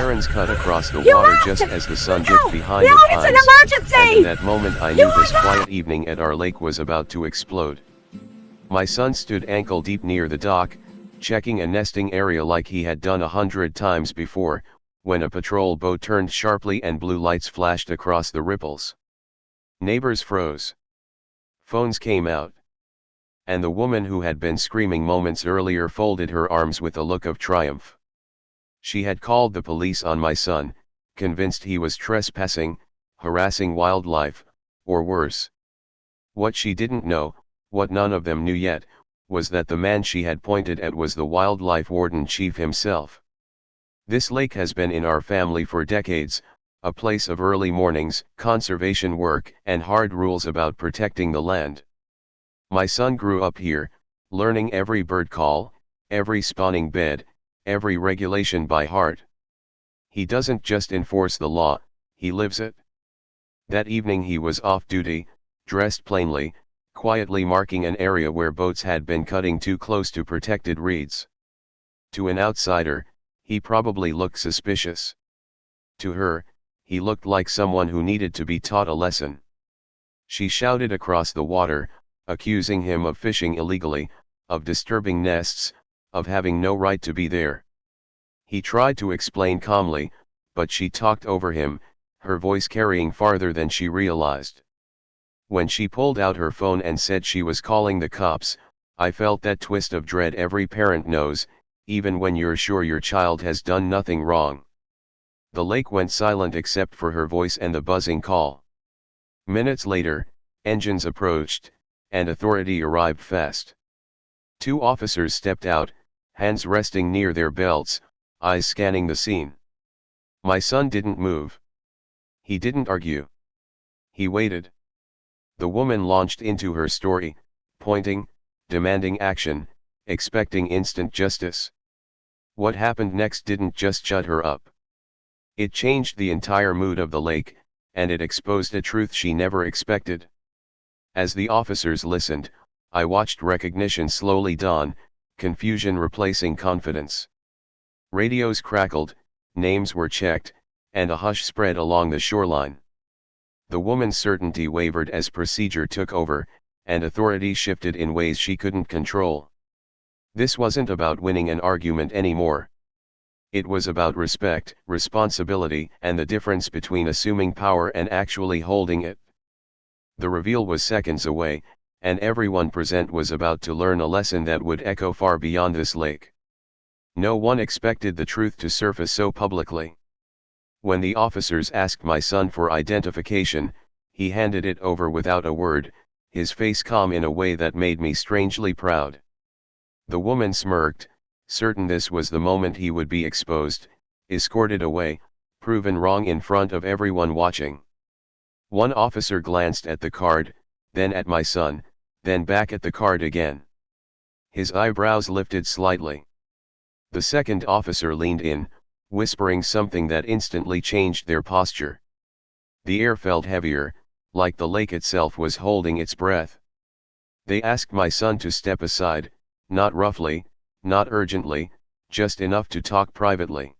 sirens cut across the You water left! just as the sun No! dipped behind No, the it's an pines, emergency! and in that moment I You knew this are not- quiet evening at our lake was about to explode. My son stood ankle deep near the dock, checking a nesting area like he had done 100 times before, when a patrol boat turned sharply and blue lights flashed across the ripples. Neighbors froze. Phones came out. And the woman who had been screaming moments earlier folded her arms with a look of triumph. She had called the police on my son, convinced he was trespassing, harassing wildlife, or worse. What she didn't know, what none of them knew yet, was that the man she had pointed at was the wildlife warden chief himself. This lake has been in our family for decades, a place of early mornings, conservation work, and hard rules about protecting the land. My son grew up here, learning every bird call, every spawning bed, every regulation by heart. He doesn't just enforce the law, he lives it. That evening he was off duty, dressed plainly, quietly marking an area where boats had been cutting too close to protected reeds. To an outsider, he probably looked suspicious. To her, he looked like someone who needed to be taught a lesson. She shouted across the water, accusing him of fishing illegally, of disturbing nests, of having no right to be there. He tried to explain calmly, but she talked over him, her voice carrying farther than she realized. When she pulled out her phone and said she was calling the cops, I felt that twist of dread every parent knows, even when you're sure your child has done nothing wrong. The lake went silent except for her voice and the buzzing call. Minutes later, engines approached, and authority arrived fast. 2 officers stepped out, hands resting near their belts, eyes scanning the scene. My son didn't move. He didn't argue. He waited. The woman launched into her story, pointing, demanding action, expecting instant justice. What happened next didn't just shut her up. It changed the entire mood of the lake, and it exposed a truth she never expected. As the officers listened, I watched recognition slowly dawn, confusion replacing confidence. Radios crackled, names were checked, and a hush spread along the shoreline. The woman's certainty wavered as procedure took over, and authority shifted in ways she couldn't control. This wasn't about winning an argument anymore. It was about respect, responsibility, and the difference between assuming power and actually holding it. The reveal was seconds away, and everyone present was about to learn a lesson that would echo far beyond this lake. No one expected the truth to surface so publicly. When the officers asked my son for identification, he handed it over without a word, his face calm in a way that made me strangely proud. The woman smirked, certain this was the moment he would be exposed, escorted away, proven wrong in front of everyone watching. One officer glanced at the card, then at my son, then back at the card again. His eyebrows lifted slightly. The second officer leaned in, whispering something that instantly changed their posture. The air felt heavier, like the lake itself was holding its breath. They asked my son to step aside, not roughly, not urgently, just enough to talk privately.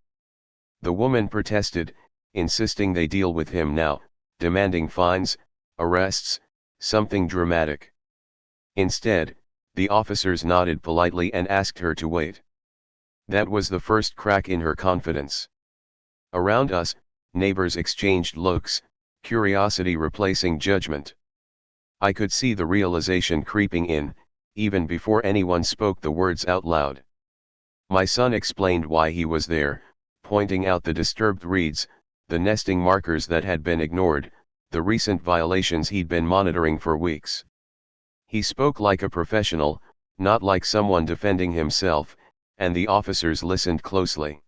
The woman protested, insisting they deal with him now, demanding fines, arrests, something dramatic. Instead, the officers nodded politely and asked her to wait. That was the first crack in her confidence. Around us, neighbors exchanged looks, curiosity replacing judgment. I could see the realization creeping in, even before anyone spoke the words out loud. My son explained why he was there, pointing out the disturbed reeds, the nesting markers that had been ignored, the recent violations he'd been monitoring for weeks. He spoke like a professional, not like someone defending himself, and the officers listened closely.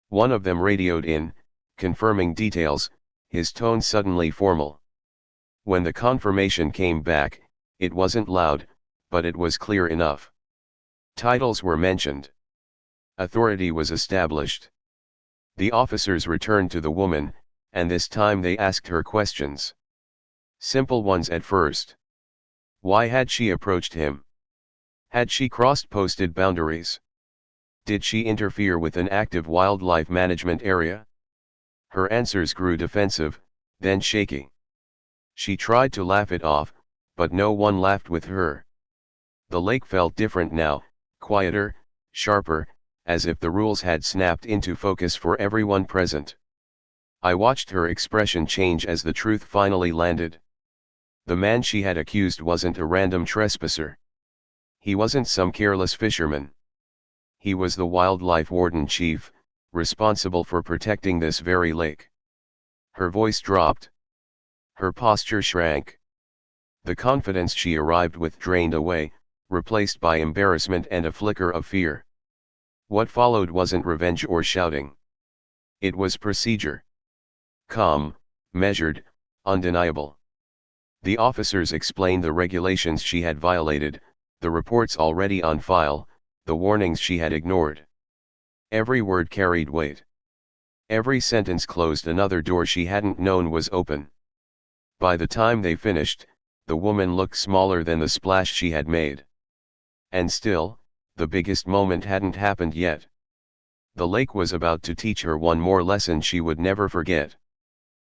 One of them radioed in, confirming details, his tone suddenly formal. When the confirmation came back, it wasn't loud, but it was clear enough. Titles were mentioned. Authority was established. The officers returned to the woman, and this time they asked her questions. Simple ones at first. Why had she approached him? Had she crossed posted boundaries? Did she interfere with an active wildlife management area? Her answers grew defensive, then shaky. She tried to laugh it off, but no one laughed with her. The lake felt different now, quieter, sharper, as if the rules had snapped into focus for everyone present. I watched her expression change as the truth finally landed. The man she had accused wasn't a random trespasser. He wasn't some careless fisherman. He was the wildlife warden chief, responsible for protecting this very lake. Her voice dropped. Her posture shrank. The confidence she arrived with drained away, replaced by embarrassment and a flicker of fear. What followed wasn't revenge or shouting. It was procedure. Calm, measured, undeniable. The officers explained the regulations she had violated, the reports already on file, the warnings she had ignored. Every word carried weight. Every sentence closed another door she hadn't known was open. By the time they finished, the woman looked smaller than the splash she had made. And still, the biggest moment hadn't happened yet. The lake was about to teach her one more lesson she would never forget.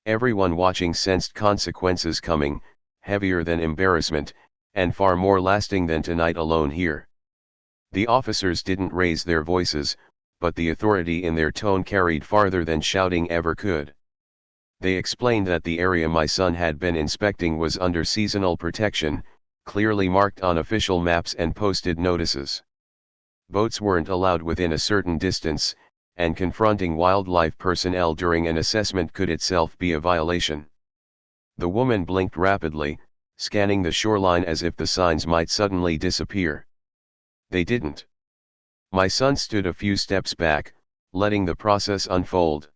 Everyone watching sensed consequences coming, heavier than embarrassment, and far more lasting than tonight alone here. The officers didn't raise their voices, but the authority in their tone carried farther than shouting ever could. They explained that the area my son had been inspecting was under seasonal protection, clearly marked on official maps and posted notices. Boats weren't allowed within a certain distance, and confronting wildlife personnel during an assessment could itself be a violation. The woman blinked rapidly, scanning the shoreline as if the signs might suddenly disappear. They didn't. My son stood a few steps back, letting the process unfold.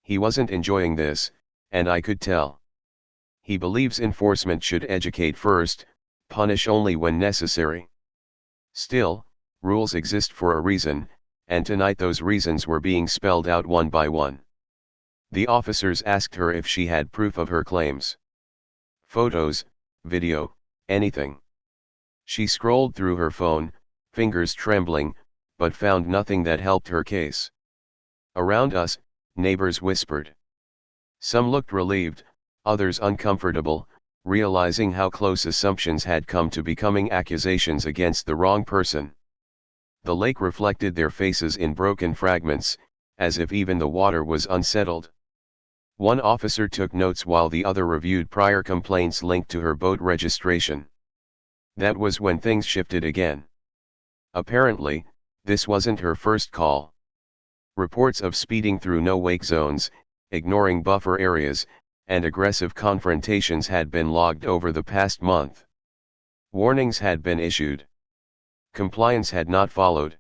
He wasn't enjoying this, and I could tell. He believes enforcement should educate first, punish only when necessary. Still, rules exist for a reason, and tonight those reasons were being spelled out one by one. The officers asked her if she had proof of her claims. Photos, video, anything. She scrolled through her phone, fingers trembling, but found nothing that helped her case. Around us, neighbors whispered. Some looked relieved, others uncomfortable, realizing how close assumptions had come to becoming accusations against the wrong person. The lake reflected their faces in broken fragments, as if even the water was unsettled. One officer took notes while the other reviewed prior complaints linked to her boat registration. That was when things shifted again. Apparently, this wasn't her first call. Reports of speeding through no-wake zones, ignoring buffer areas, and aggressive confrontations had been logged over the past month. Warnings had been issued. Compliance had not followed.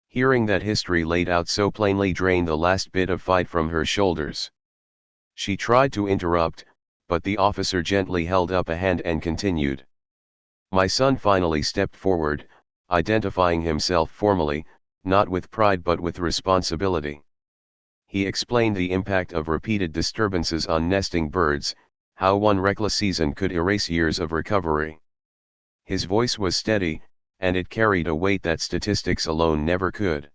Hearing that history laid out so plainly drained the last bit of fight from her shoulders. She tried to interrupt, but the officer gently held up a hand and continued. My son finally stepped forward, identifying himself formally, not with pride but with responsibility. He explained the impact of repeated disturbances on nesting birds, how one reckless season could erase years of recovery. His voice was steady, and it carried a weight that statistics alone never could.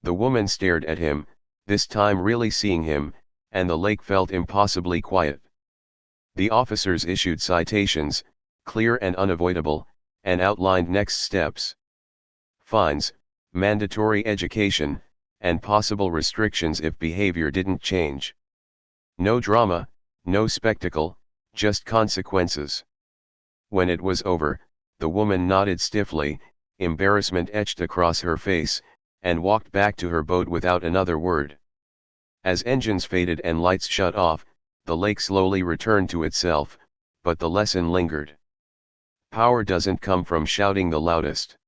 The woman stared at him, this time really seeing him, and the lake felt impossibly quiet. The officers issued citations, clear and unavoidable, and outlined next steps. Fines, mandatory education, and possible restrictions if behavior didn't change. No drama, no spectacle, just consequences. When it was over, the woman nodded stiffly, embarrassment etched across her face, and walked back to her boat without another word. As engines faded and lights shut off, the lake slowly returned to itself, but the lesson lingered. Power doesn't come from shouting the loudest.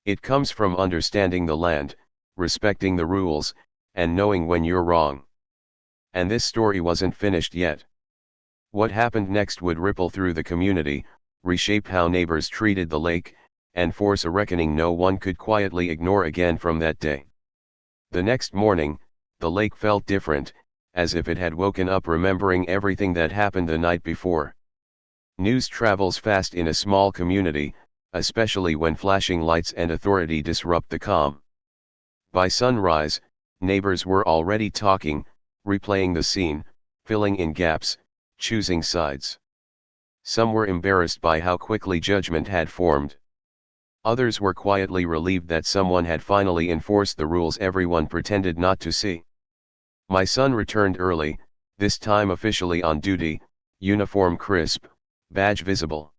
It comes from understanding the land, respecting the rules, and knowing when you're wrong. And this story wasn't finished yet. What happened next would ripple through the community, reshape how neighbors treated the lake, and force a reckoning no one could quietly ignore again from that day. The next morning, the lake felt different, as if it had woken up remembering everything that happened the night before. News travels fast in a small community, especially when flashing lights and authority disrupt the calm. By sunrise, neighbors were already talking, replaying the scene, filling in gaps, choosing sides. Some were embarrassed by how quickly judgment had formed. Others were quietly relieved that someone had finally enforced the rules everyone pretended not to see. My son returned early, this time officially on duty, uniform crisp, badge visible.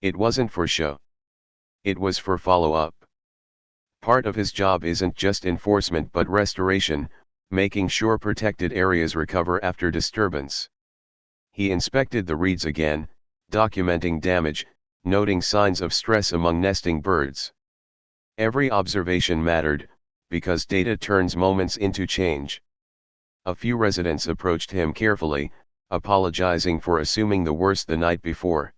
It wasn't for show. It was for follow-up. Part of his job isn't just enforcement but restoration, making sure protected areas recover after disturbance. He inspected the reeds again, documenting damage, noting signs of stress among nesting birds. Every observation mattered, because data turns moments into change. A few residents approached him carefully, apologizing for assuming the worst the night before.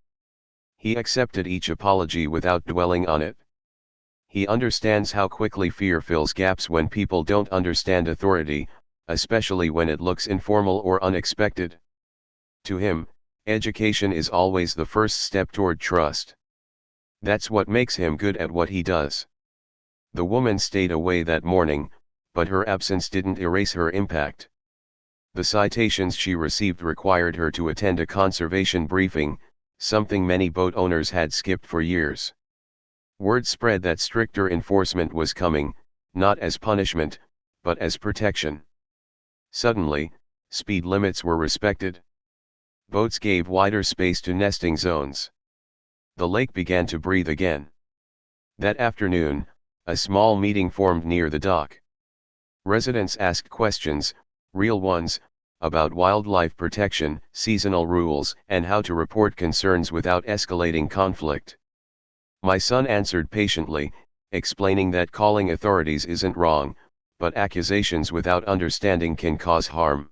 He accepted each apology without dwelling on it. He understands how quickly fear fills gaps when people don't understand authority, especially when it looks informal or unexpected. To him, education is always the first step toward trust. That's what makes him good at what he does. The woman stayed away that morning, but her absence didn't erase her impact. The citations she received required her to attend a conservation briefing, something many boat owners had skipped for years. Word spread that stricter enforcement was coming, not as punishment, but as protection. Suddenly, speed limits were respected. Boats gave wider space to nesting zones. The lake began to breathe again. That afternoon, a small meeting formed near the dock. Residents asked questions, real ones, about wildlife protection, seasonal rules, and how to report concerns without escalating conflict. My son answered patiently, explaining that calling authorities isn't wrong, but accusations without understanding can cause harm.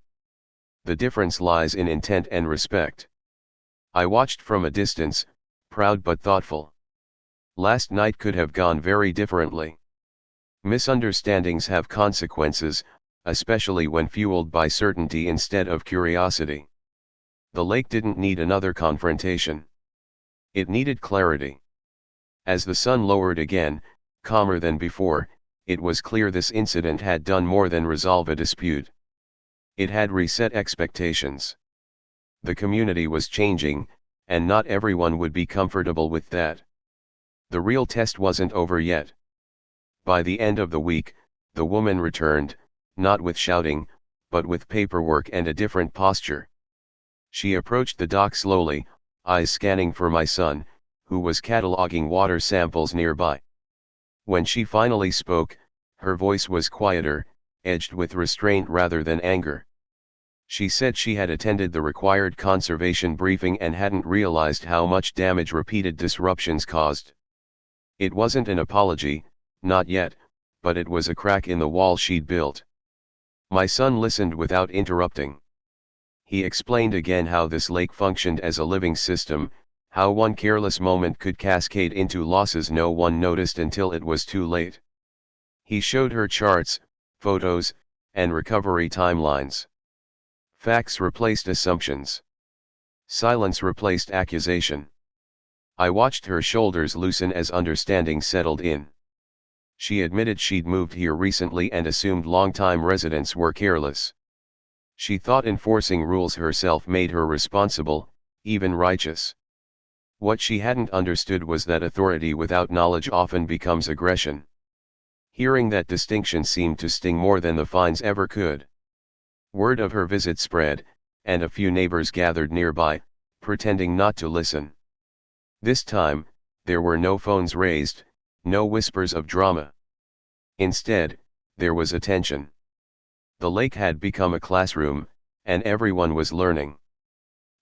The difference lies in intent and respect. I watched from a distance, proud but thoughtful. Last night could have gone very differently. Misunderstandings have consequences, especially when fueled by certainty instead of curiosity. The lake didn't need another confrontation. It needed clarity. As the sun lowered again, calmer than before, it was clear this incident had done more than resolve a dispute. It had reset expectations. The community was changing, and not everyone would be comfortable with that. The real test wasn't over yet. By the end of the week, the woman returned, not with shouting, but with paperwork and a different posture. She approached the dock slowly, eyes scanning for my son, who was cataloging water samples nearby. When she finally spoke, her voice was quieter, edged with restraint rather than anger. She said she had attended the required conservation briefing and hadn't realized how much damage repeated disruptions caused. It wasn't an apology, not yet, but it was a crack in the wall she'd built. My son listened without interrupting. He explained again how this lake functioned as a living system, how one careless moment could cascade into losses no one noticed until it was too late. He showed her charts, photos, and recovery timelines. Facts replaced assumptions. Silence replaced accusation. I watched her shoulders loosen as understanding settled in. She admitted she'd moved here recently and assumed longtime residents were careless. She thought enforcing rules herself made her responsible, even righteous. What she hadn't understood was that authority without knowledge often becomes aggression. Hearing that distinction seemed to sting more than the fines ever could. Word of her visit spread, and a few neighbors gathered nearby, pretending not to listen. This time, there were no phones raised, no whispers of drama. Instead, there was attention. The lake had become a classroom, and everyone was learning.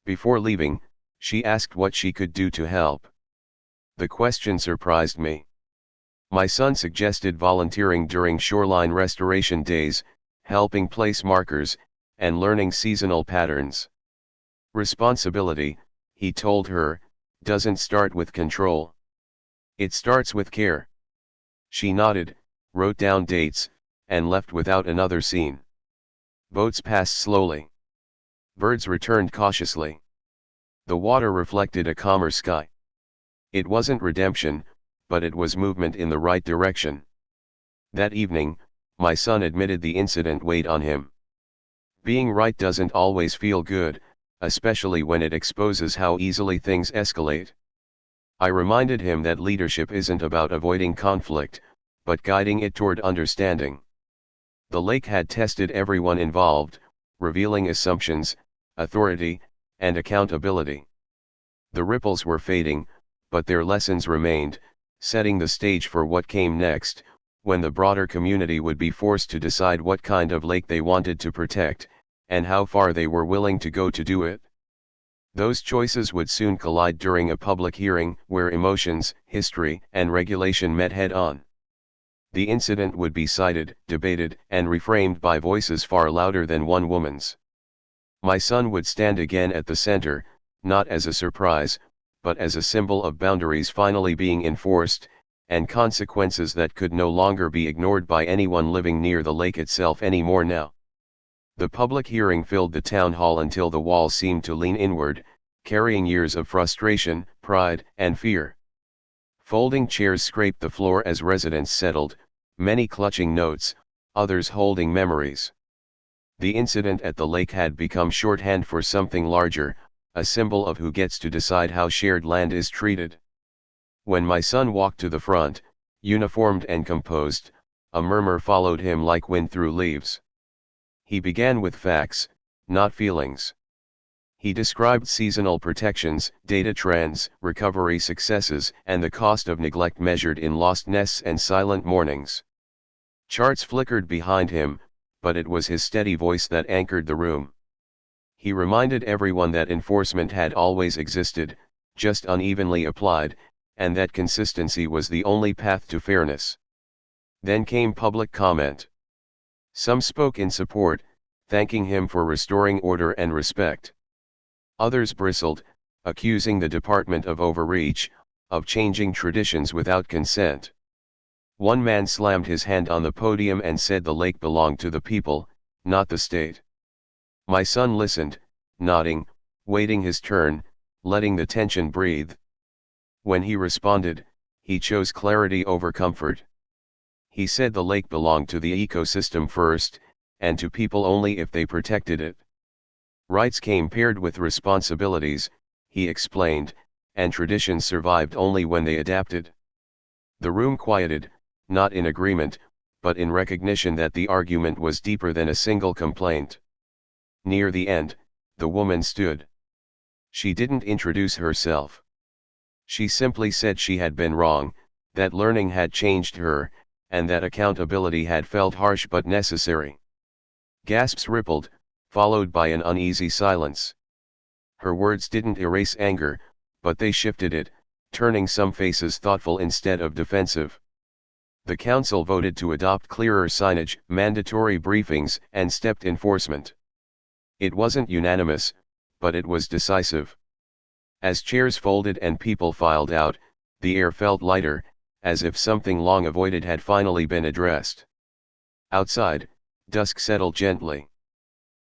Before leaving, she asked what she could do to help. The question surprised me. My son suggested volunteering during shoreline restoration days, helping place markers, and learning seasonal patterns. Responsibility, he told her, doesn't start with control. It starts with care. She nodded, wrote down dates, and left without another scene. Boats passed slowly. Birds returned cautiously. The water reflected a calmer sky. It wasn't redemption, but it was movement in the right direction. That evening, my son admitted the incident weighed on him. Being right doesn't always feel good, especially when it exposes how easily things escalate. I reminded him that leadership isn't about avoiding conflict, but guiding it toward understanding. The lake had tested everyone involved, revealing assumptions, authority, and accountability. The ripples were fading, but their lessons remained, setting the stage for what came next, when the broader community would be forced to decide what kind of lake they wanted to protect, and how far they were willing to go to do it. Those choices would soon collide during a public hearing, where emotions, history, and regulation met head-on. The incident would be cited, debated, and reframed by voices far louder than one woman's. My son would stand again at the center, not as a surprise, but as a symbol of boundaries finally being enforced, and consequences that could no longer be ignored by anyone living near the lake itself anymore now. The public hearing filled the town hall until the walls seemed to lean inward, carrying years of frustration, pride, and fear. Folding chairs scraped the floor as residents settled, many clutching notes, others holding memories. The incident at the lake had become shorthand for something larger, a symbol of who gets to decide how shared land is treated. When my son walked to the front, uniformed and composed, a murmur followed him like wind through leaves. He began with facts, not feelings. He described seasonal protections, data trends, recovery successes, and the cost of neglect measured in lost nests and silent mornings. Charts flickered behind him, but it was his steady voice that anchored the room. He reminded everyone that enforcement had always existed, just unevenly applied, and that consistency was the only path to fairness. Then came public comment. Some spoke in support, thanking him for restoring order and respect. Others bristled, accusing the department of overreach, of changing traditions without consent. One man slammed his hand on the podium and said the lake belonged to the people, not the state. My son listened, nodding, waiting his turn, letting the tension breathe. When he responded, he chose clarity over comfort. He said the lake belonged to the ecosystem first, and to people only if they protected it. Rights came paired with responsibilities, he explained, and traditions survived only when they adapted. The room quieted, not in agreement, but in recognition that the argument was deeper than a single complaint. Near the end, the woman stood. She didn't introduce herself. She simply said she had been wrong, that learning had changed her, and that accountability had felt harsh but necessary. Gasps rippled, followed by an uneasy silence. Her words didn't erase anger, but they shifted it, turning some faces thoughtful instead of defensive. The council voted to adopt clearer signage, mandatory briefings, and stepped enforcement. It wasn't unanimous, but it was decisive. As chairs folded and people filed out, the air felt lighter, as if something long avoided had finally been addressed. Outside, dusk settled gently.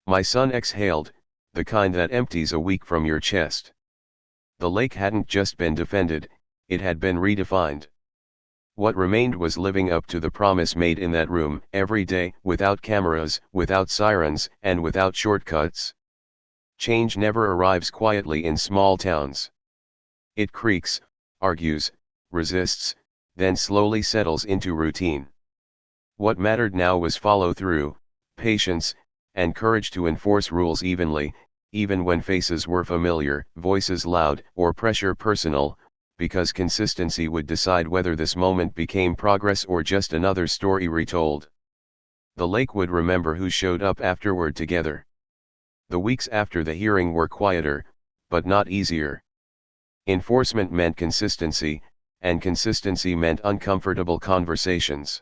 My son exhaled, the kind that empties a week from your chest. The lake hadn't just been defended, it had been redefined. What remained was living up to the promise made in that room, every day, without cameras, without sirens, and without shortcuts. Change never arrives quietly in small towns. It creaks, argues, resists, then slowly settles into routine. What mattered now was follow-through, patience, and courage to enforce rules evenly, even when faces were familiar, voices loud, or pressure personal, because consistency would decide whether this moment became progress or just another story retold. The lake would remember who showed up afterward together. The weeks after the hearing were quieter, but not easier. Enforcement meant consistency, and consistency meant uncomfortable conversations.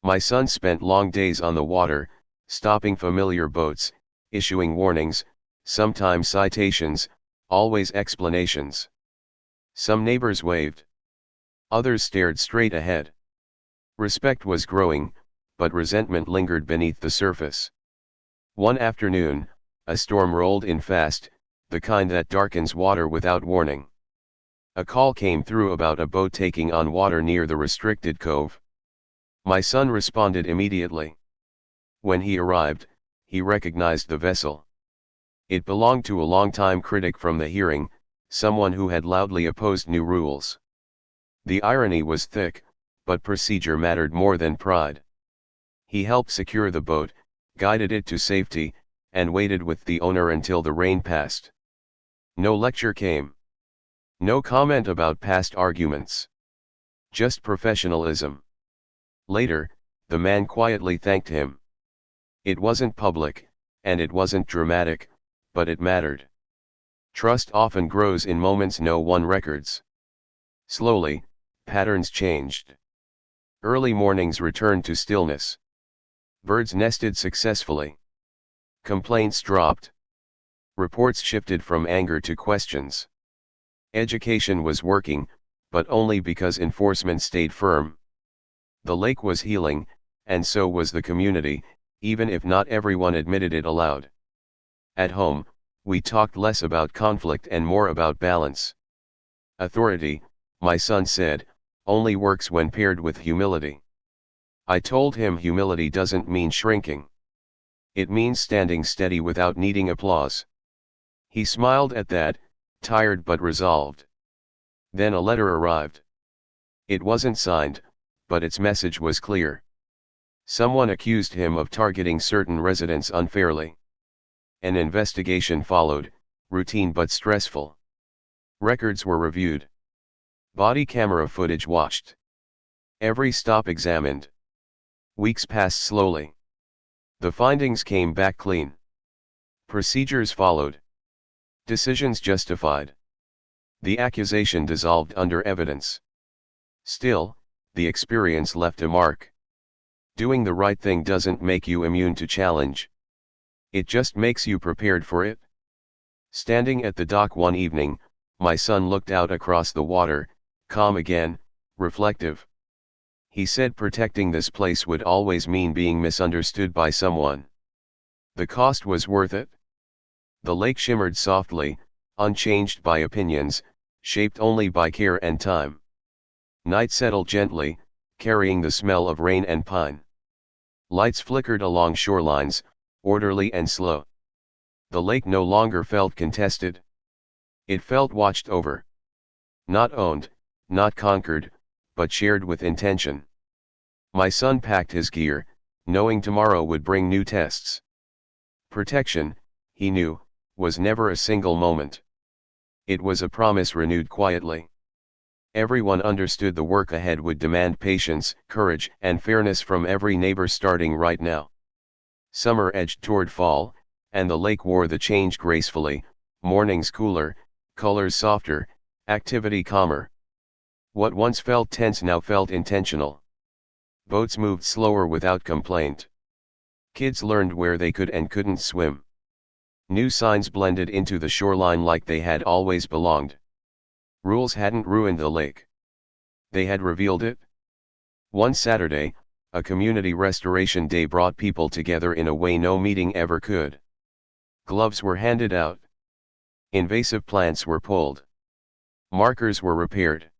My son spent long days on the water, stopping familiar boats, issuing warnings, sometimes citations, always explanations. Some neighbors waved. Others stared straight ahead. Respect was growing, but resentment lingered beneath the surface. One afternoon, a storm rolled in fast, the kind that darkens water without warning. A call came through about a boat taking on water near the restricted cove. My son responded immediately. When he arrived, he recognized the vessel. It belonged to a longtime critic from the hearing, someone who had loudly opposed new rules. The irony was thick, but procedure mattered more than pride. He helped secure the boat, guided it to safety, and waited with the owner until the rain passed. No lecture came. No comment about past arguments. Just professionalism. Later, the man quietly thanked him. It wasn't public, and it wasn't dramatic, but it mattered. Trust often grows in moments no one records. Slowly, patterns changed. Early mornings returned to stillness. Birds nested successfully. Complaints dropped. Reports shifted from anger to questions. Education was working, but only because enforcement stayed firm. The lake was healing, and so was the community, even if not everyone admitted it aloud. At home, we talked less about conflict and more about balance. Authority, my son said, only works when paired with humility. I told him humility doesn't mean shrinking. It means standing steady without needing applause. He smiled at that, tired but resolved. Then a letter arrived. It wasn't signed, but its message was clear. Someone accused him of targeting certain residents unfairly. An investigation followed, routine but stressful. Records were reviewed. Body camera footage watched. Every stop examined. Weeks passed slowly. The findings came back clean. Procedures followed. Decisions justified. The accusation dissolved under evidence. Still, the experience left a mark. Doing the right thing doesn't make you immune to challenge. It just makes you prepared for it. Standing at the dock one evening, my son looked out across the water, calm again, reflective. He said protecting this place would always mean being misunderstood by someone. The cost was worth it. The lake shimmered softly, unchanged by opinions, shaped only by care and time. Night settled gently, carrying the smell of rain and pine. Lights flickered along shorelines, orderly and slow. The lake no longer felt contested. It felt watched over. Not owned, not conquered, but shared with intention. My son packed his gear, knowing tomorrow would bring new tests. Protection, he knew, was never a single moment. It was a promise renewed quietly. Everyone understood the work ahead would demand patience, courage, and fairness from every neighbor starting right now. Summer edged toward fall, and the lake wore the change gracefully, mornings cooler, colors softer, activity calmer. What once felt tense now felt intentional. Boats moved slower without complaint. Kids learned where they could and couldn't swim. New signs blended into the shoreline like they had always belonged. Rules hadn't ruined the lake. They had revealed it. One Saturday, a community restoration day brought people together in a way no meeting ever could. Gloves were handed out. Invasive plants were pulled. Markers were repaired.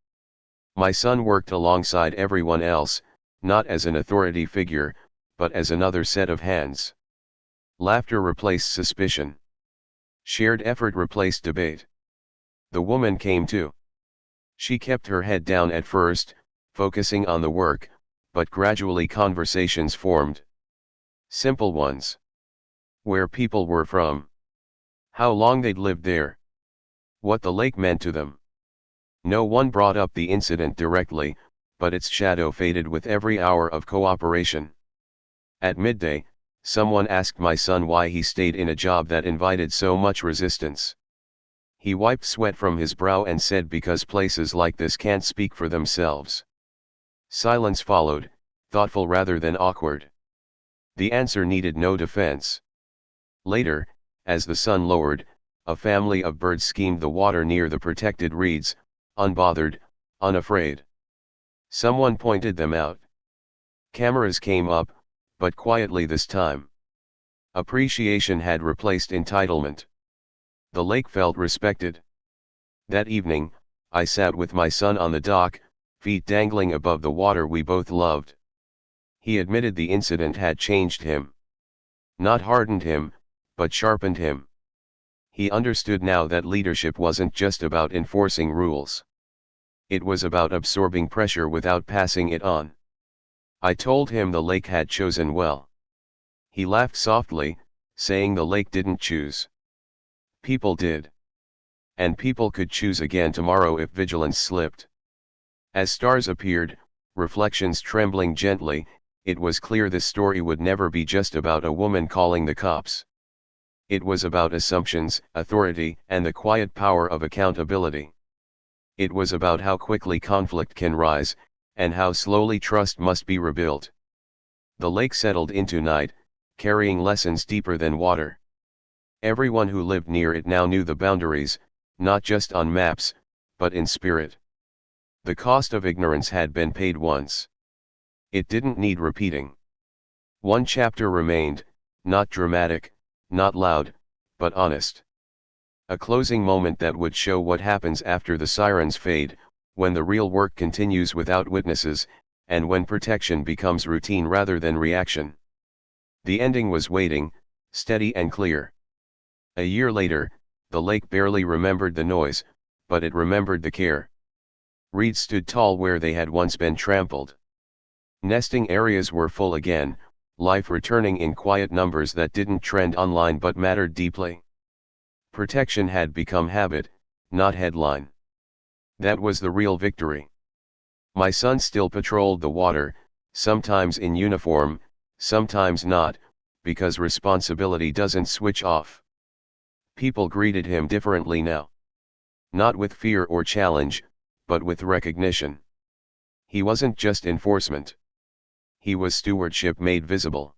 My son worked alongside everyone else, not as an authority figure, but as another set of hands. Laughter replaced suspicion. Shared effort replaced debate. The woman came too. She kept her head down at first, focusing on the work, but gradually conversations formed. Simple ones. Where people were from. How long they'd lived there. What the lake meant to them. No one brought up the incident directly, but its shadow faded with every hour of cooperation. At midday, someone asked my son why he stayed in a job that invited so much resistance. He wiped sweat from his brow and said because places like this can't speak for themselves. Silence followed, thoughtful rather than awkward. The answer needed no defense. Later, as the sun lowered, a family of birds schemed the water near the protected reeds, unbothered, unafraid. Someone pointed them out. Cameras came up, but quietly this time. Appreciation had replaced entitlement. The lake felt respected. That evening, I sat with my son on the dock, feet dangling above the water we both loved. He admitted the incident had changed him. Not hardened him, but sharpened him. He understood now that leadership wasn't just about enforcing rules. It was about absorbing pressure without passing it on. I told him the lake had chosen well. He laughed softly, saying the lake didn't choose. People did. And people could choose again tomorrow if vigilance slipped. As stars appeared, reflections trembling gently, it was clear this story would never be just about a woman calling the cops. It was about assumptions, authority, and the quiet power of accountability. It was about how quickly conflict can rise, and how slowly trust must be rebuilt. The lake settled into night, carrying lessons deeper than water. Everyone who lived near it now knew the boundaries, not just on maps, but in spirit. The cost of ignorance had been paid once. It didn't need repeating. One chapter remained, not dramatic, not loud, but honest. A closing moment that would show what happens after the sirens fade, when the real work continues without witnesses, and when protection becomes routine rather than reaction. The ending was waiting, steady and clear. A year later, the lake barely remembered the noise, but it remembered the care. Reeds stood tall where they had once been trampled. Nesting areas were full again, life returning in quiet numbers that didn't trend online but mattered deeply. Protection had become habit, not headline. That was the real victory. My son still patrolled the water, sometimes in uniform, sometimes not, because responsibility doesn't switch off. People greeted him differently now. Not with fear or challenge, but with recognition. He wasn't just enforcement. He was stewardship made visible.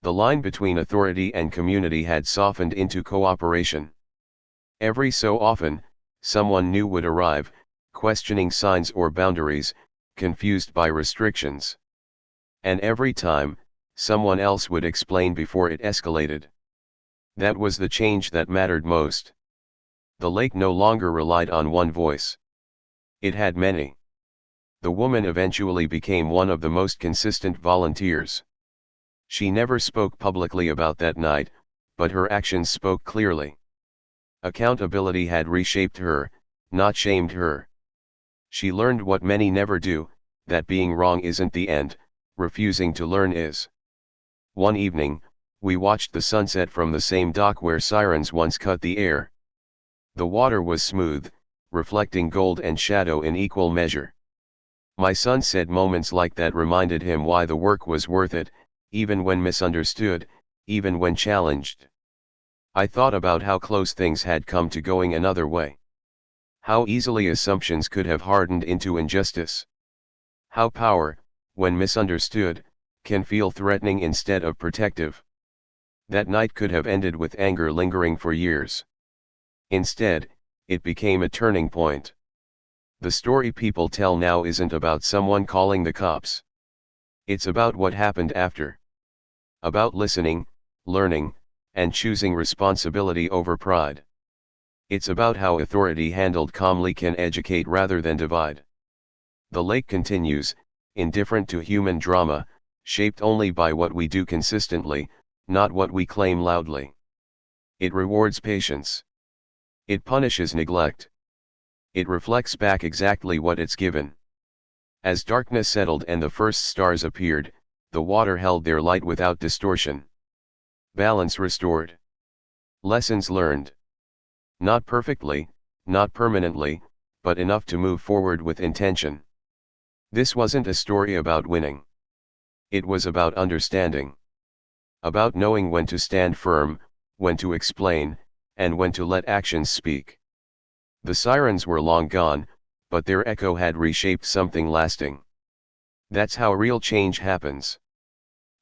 The line between authority and community had softened into cooperation. Every so often, someone new would arrive, questioning signs or boundaries, confused by restrictions. And every time, someone else would explain before it escalated. That was the change that mattered most. The lake no longer relied on one voice. It had many. The woman eventually became one of the most consistent volunteers. She never spoke publicly about that night, but her actions spoke clearly. Accountability had reshaped her, not shamed her. She learned what many never do, that being wrong isn't the end, refusing to learn is. One evening, we watched the sunset from the same dock where sirens once cut the air. The water was smooth, reflecting gold and shadow in equal measure. My son said moments like that reminded him why the work was worth it, even when misunderstood, even when challenged. I thought about how close things had come to going another way. How easily assumptions could have hardened into injustice. How power, when misunderstood, can feel threatening instead of protective. That night could have ended with anger lingering for years. Instead, it became a turning point. The story people tell now isn't about someone calling the cops. It's about what happened after. About listening, learning, and choosing responsibility over pride. It's about how authority handled calmly can educate rather than divide. The lake continues, indifferent to human drama, shaped only by what we do consistently, not what we claim loudly. It rewards patience. It punishes neglect. It reflects back exactly what it's given. As darkness settled and the first stars appeared, the water held their light without distortion. Balance restored. Lessons learned. Not perfectly, not permanently, but enough to move forward with intention. This wasn't a story about winning. It was about understanding. About knowing when to stand firm, when to explain, and when to let actions speak. The sirens were long gone, but their echo had reshaped something lasting. That's how real change happens.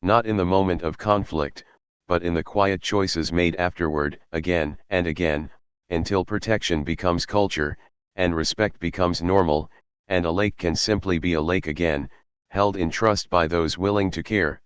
Not in the moment of conflict, but in the quiet choices made afterward, again and again, until protection becomes culture, and respect becomes normal, and a lake can simply be a lake again, held in trust by those willing to care.